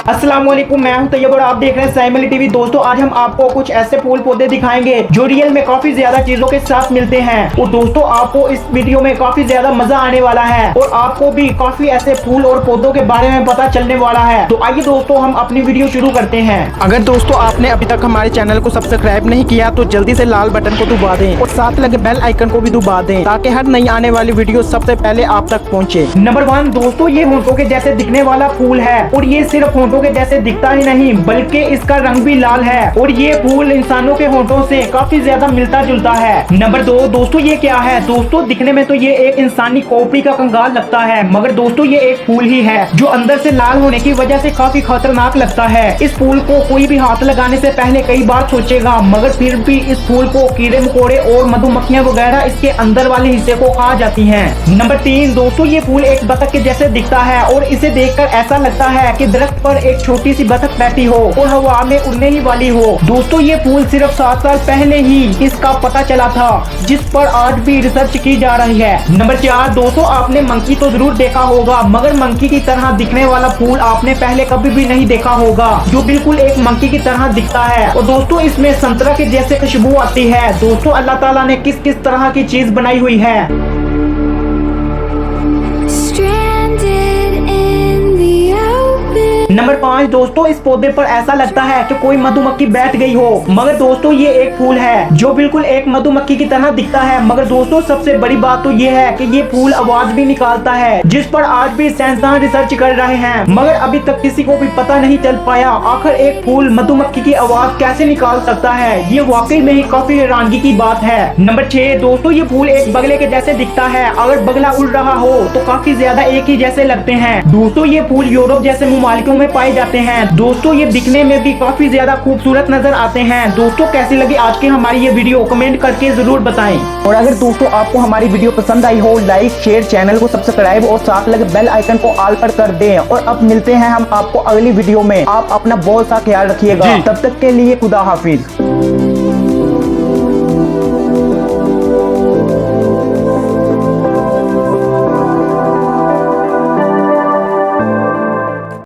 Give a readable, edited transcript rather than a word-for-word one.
अस्सलाम वालेकुम, मैं हूं तैयब और आप देख रहे हैं सैमली टीवी। दोस्तों, आज हम आपको कुछ ऐसे फूल पौधे दिखाएंगे जो रियल में काफी ज्यादा चीजों के साथ मिलते हैं। और दोस्तों, आपको इस वीडियो में काफी ज्यादा मजा आने वाला है और आपको भी काफी ऐसे फूल और पौधों के बारे में पता चलने वाला है। तो आइए दोस्तों, हम अपनी वीडियो शुरू करते हैं। अगर दोस्तों आपने अभी तक हमारे चैनल को सब्सक्राइब नहीं किया तो जल्दी से लाल बटन को दबा दें और साथ लगे बेल आइकन को भी दबा दें ताकि हर नई आने वाली वीडियो सबसे पहले आप तक पहुंचे। नंबर 1 दोस्तों, ये होंठों के जैसे दिखने वाला फूल है और ये सिर्फ होंठों के जैसे दिखता ही नहीं बल्कि इसका रंग भी लाल है और ये फूल इंसानों के होंठों से काफी ज्यादा मिलता जुलता है। नंबर 2 दोस्तों, ये क्या है? दोस्तों, दिखने में तो ये एक इंसानी खोपड़ी का कंगाल लगता है, मगर दोस्तों ये एक फूल ही है जो अंदर से लाल होने की वजह से काफी खतरनाक लगता है। इस फूल को कोई भी हाथ लगाने से पहले कई बार सोचेगा, मगर फिर भी इस फूल को कीड़े मकोड़े और मधुमक्खियां वगैरह इसके अंदर वाले हिस्से को खा जाती हैं। नंबर 3 दोस्तों, ये फूल एक बतख के जैसे दिखता है और इसे देखकर ऐसा लगता है कि दरख्त पर एक छोटी सी बतख बैठी हो और हवा में उड़ने ही वाली हो। दोस्तों, ये फूल सिर्फ 7 साल पहले ही इसका पता चला था, जिस पर आज भी रिसर्च की जा रही है। नंबर 4 दोस्तों, आपने मंकी तो जरूर देखा होगा, मगर मंकी की तरह दिखने वाला फूल आपने पहले कभी भी नहीं देखा होगा जो बिल्कुल एक मंकी की तरह दिखता है। और दोस्तों, इसमें संतरा के जैसे खुशबू आती है। दोस्तों, अल्लाह ताला ने किस किस तरह की चीज बनाई हुई है। नंबर 5 दोस्तों, इस पौधे पर ऐसा लगता है कि कोई मधुमक्खी बैठ गई हो, मगर दोस्तों ये एक फूल है जो बिल्कुल एक मधुमक्खी की तरह दिखता है। मगर दोस्तों, सबसे बड़ी बात तो ये है कि ये फूल आवाज भी निकालता है, जिस पर आज भी साइंसदान रिसर्च कर रहे हैं, मगर अभी तक किसी को भी पता नहीं चल पाया आखिर एक फूल मधुमक्खी की आवाज कैसे निकाल सकता है। ये वाकई में ही काफी हैरानगी की बात है। नंबर 6 दोस्तों, ये फूल एक बगले के जैसे दिखता है। अगर बगला उड़ रहा हो तो काफी ज्यादा एक ही जैसे लगते हैं। दोस्तों, ये फूल यूरोप जैसे ममालिकों में पाए जाते हैं। दोस्तों, ये दिखने में भी काफी ज्यादा खूबसूरत नजर आते हैं। दोस्तों, कैसी लगी आज की हमारी ये वीडियो कमेंट करके जरूर बताएं। और अगर दोस्तों आपको हमारी वीडियो पसंद आई हो, लाइक शेयर, चैनल को सब्सक्राइब और साथ लगे बेल आइकन को ऑल पर कर दें। और अब मिलते हैं हम आपको अगली वीडियो में। आप अपना बहुत सा ख्याल रखिएगा। तब तक के लिए खुदा हाफिज।